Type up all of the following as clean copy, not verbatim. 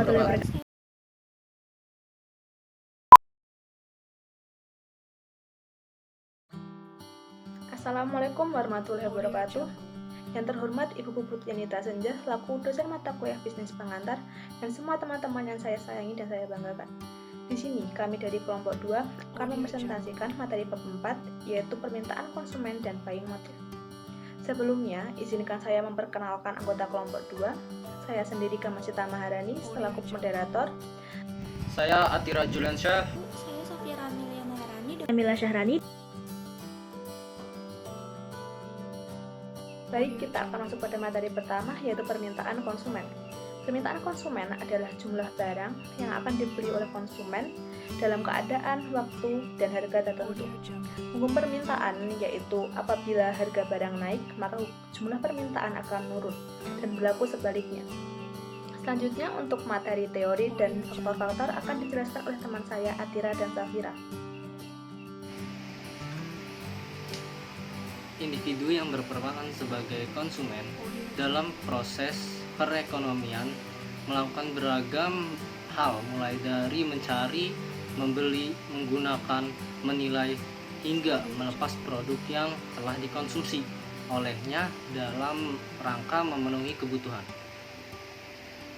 warahmatullahi wabarakatuh. Assalamualaikum warahmatullahi wabarakatuh. Yang terhormat Ibu Puput Yanita Senja selaku dosen mata kuliah bisnis pengantar dan semua teman-teman yang saya sayangi dan saya banggakan. Di sini kami dari kelompok 2 akan mempresentasikan materi bab 4 yaitu permintaan konsumen dan buying motif. Sebelumnya, izinkan saya memperkenalkan anggota kelompok 2. Saya sendiri Kamasita Maharani selaku moderator. Saya Atira Juliansyah. Saya Safira Amelia Maharani dan Emila Syahrani. Baik, kita akan masuk pada materi pertama yaitu permintaan konsumen. Permintaan konsumen adalah jumlah barang yang akan dibeli oleh konsumen dalam keadaan, waktu, dan harga tertentu. Hukum permintaan yaitu apabila harga barang naik, maka jumlah permintaan akan menurun dan berlaku sebaliknya. Selanjutnya untuk materi teori dan faktor-faktor akan dijelaskan oleh teman saya Atira dan Safira. Individu yang berperan sebagai konsumen dalam proses perekonomian melakukan beragam hal mulai dari mencari, membeli, menggunakan, menilai, hingga melepas produk yang telah dikonsumsi olehnya dalam rangka memenuhi kebutuhan.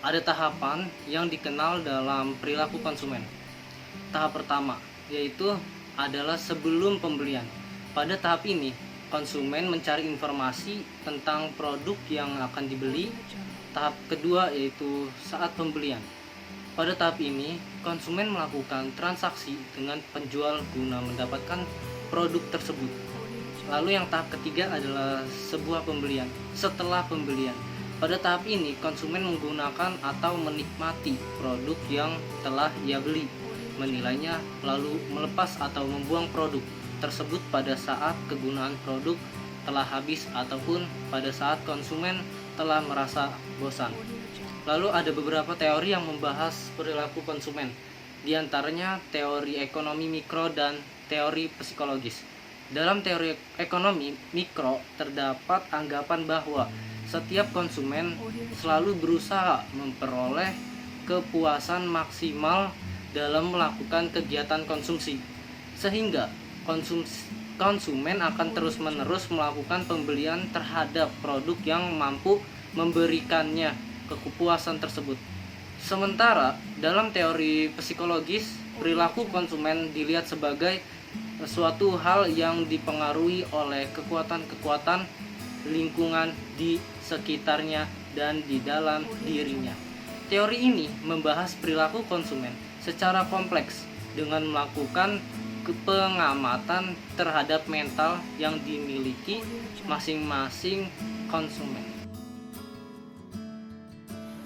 Ada tahapan yang dikenal dalam perilaku konsumen. Tahap pertama yaitu adalah sebelum pembelian. Pada tahap ini konsumen mencari informasi tentang produk yang akan dibeli. Tahap kedua yaitu saat pembelian. Pada tahap ini, konsumen melakukan transaksi dengan penjual guna mendapatkan produk tersebut. Lalu yang tahap ketiga adalah sebuah pembelian. Setelah pembelian, pada tahap ini konsumen menggunakan atau menikmati produk yang telah ia beli, menilainya, lalu melepas atau membuang produk tersebut pada saat kegunaan produk telah habis ataupun pada saat konsumen telah merasa bosan. Lalu ada beberapa teori yang membahas perilaku konsumen, di antaranya teori ekonomi mikro dan teori psikologis. Dalam teori ekonomi mikro terdapat anggapan bahwa setiap konsumen selalu berusaha memperoleh kepuasan maksimal dalam melakukan kegiatan konsumsi, sehingga konsumen akan terus-menerus melakukan pembelian terhadap produk yang mampu memberikannya kepuasan tersebut. Sementara dalam teori psikologis, perilaku konsumen dilihat sebagai suatu hal yang dipengaruhi oleh kekuatan-kekuatan lingkungan di sekitarnya dan di dalam dirinya. Teori ini membahas perilaku konsumen secara kompleks dengan melakukan pengamatan terhadap mental yang dimiliki masing-masing konsumen.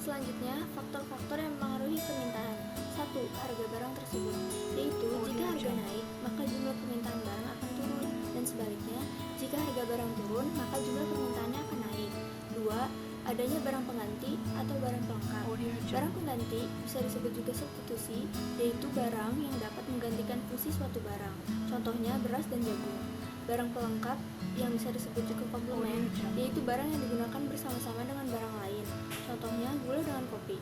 selanjutnya faktor-faktor yang mempengaruhi permintaan. 1. Harga barang tersebut, yaitu jika harga naik, maka jumlah permintaan barang akan turun, dan sebaliknya, jika harga barang turun, maka jumlah permintaannya akan naik. 2. Adanya barang pengganti atau barang pelengkap. Barang pengganti bisa disebut juga substitusi, yaitu barang yang dapat menggantikan fungsi suatu barang. Contohnya beras dan jagung. Barang pelengkap yang bisa disebut juga komplement, yaitu barang yang digunakan bersama-sama dengan barang lain. Contohnya gula dengan kopi.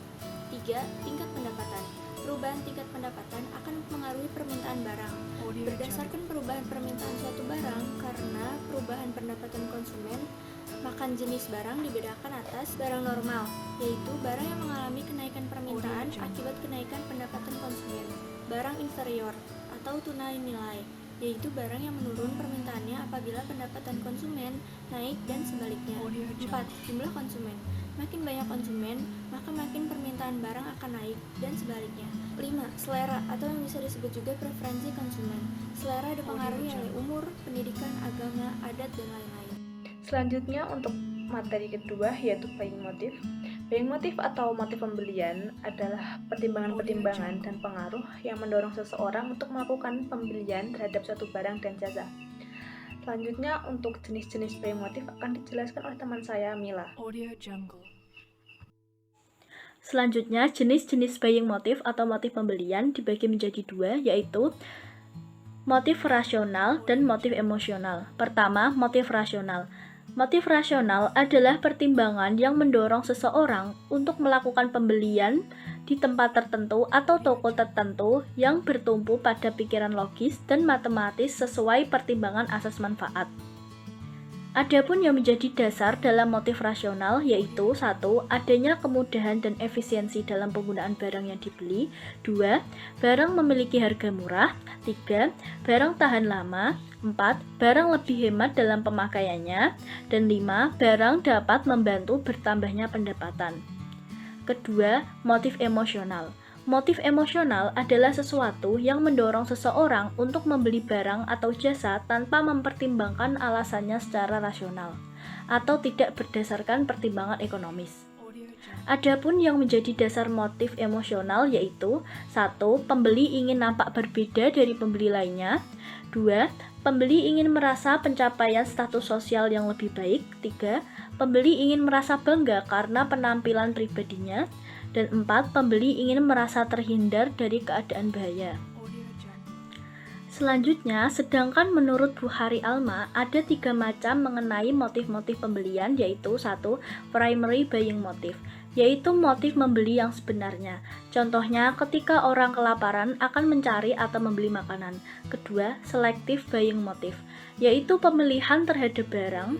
3. Tingkat pendapatan. Perubahan tingkat pendapatan akan mempengaruhi permintaan barang. Berdasarkan perubahan permintaan suatu barang, karena perubahan pendapatan konsumen, maka jenis barang dibedakan atas barang normal, yaitu barang yang mengalami kenaikan permintaan akibat kenaikan pendapatan konsumen. Barang inferior atau tunai nilai, yaitu barang yang menurun permintaannya apabila pendapatan konsumen naik dan sebaliknya. 4. Jumlah konsumen. Makin banyak konsumen, maka makin permintaan barang akan naik dan sebaliknya. 5. Selera atau yang bisa disebut juga preferensi konsumen. Selera dipengaruhi oleh umur, pendidikan, agama, adat, dan lain-lain. Selanjutnya untuk materi kedua yaitu buying motif. Buying motif atau motif pembelian adalah pertimbangan-pertimbangan dan pengaruh yang mendorong seseorang untuk melakukan pembelian terhadap suatu barang dan jasa. Selanjutnya untuk jenis-jenis buying motif akan dijelaskan oleh teman saya Mila. Selanjutnya jenis-jenis buying motif atau motif pembelian dibagi menjadi dua, yaitu motif rasional dan motif emosional. Pertama, motif rasional. Motif rasional adalah pertimbangan yang mendorong seseorang untuk melakukan pembelian di tempat tertentu atau toko tertentu yang bertumpu pada pikiran logis dan matematis sesuai pertimbangan asas manfaat. Adapun yang menjadi dasar dalam motif rasional yaitu 1. Adanya kemudahan dan efisiensi dalam penggunaan barang yang dibeli. 2. Barang memiliki harga murah. 3. Barang tahan lama. 4. Barang lebih hemat dalam pemakaiannya. Dan 5. Barang dapat membantu bertambahnya pendapatan. Kedua, motif emosional. Motif emosional adalah sesuatu yang mendorong seseorang untuk membeli barang atau jasa tanpa mempertimbangkan alasannya secara rasional atau tidak berdasarkan pertimbangan ekonomis. Adapun yang menjadi dasar motif emosional yaitu 1. Pembeli ingin nampak berbeda dari pembeli lainnya. 2. Pembeli ingin merasa pencapaian status sosial yang lebih baik. 3. Pembeli ingin merasa bangga karena penampilan pribadinya. Dan 4. Pembeli ingin merasa terhindar dari keadaan bahaya. Selanjutnya, sedangkan menurut Bukhari Alma, ada 3 macam mengenai motif-motif pembelian, yaitu 1. Primary buying motive, yaitu motif membeli yang sebenarnya. Contohnya, ketika orang kelaparan akan mencari atau membeli makanan. Kedua, selective buying motive, yaitu pemilihan terhadap barang.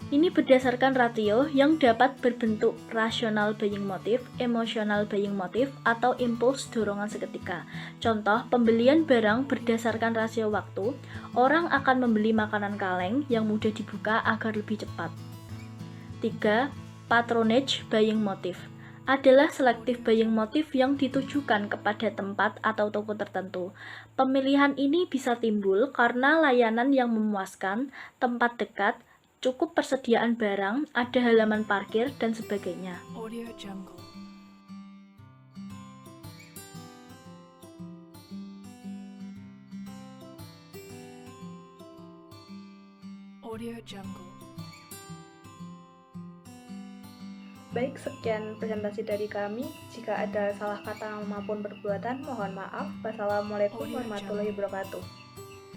Ini berdasarkan rasio yang dapat berbentuk rational buying motive, emotional buying motive, atau impuls dorongan seketika. Contoh, pembelian barang berdasarkan rasio waktu, orang akan membeli makanan kaleng yang mudah dibuka agar lebih cepat. 3. Patronage buying motive adalah selective buying motive yang ditujukan kepada tempat atau toko tertentu. Pemilihan ini bisa timbul karena layanan yang memuaskan, tempat dekat, cukup persediaan barang, ada halaman parkir, dan sebagainya. Audio Jungle. Audio Jungle. Baik, sekian presentasi dari kami. Jika ada salah kata maupun perbuatan, mohon maaf. Wassalamualaikum warahmatullahi wabarakatuh.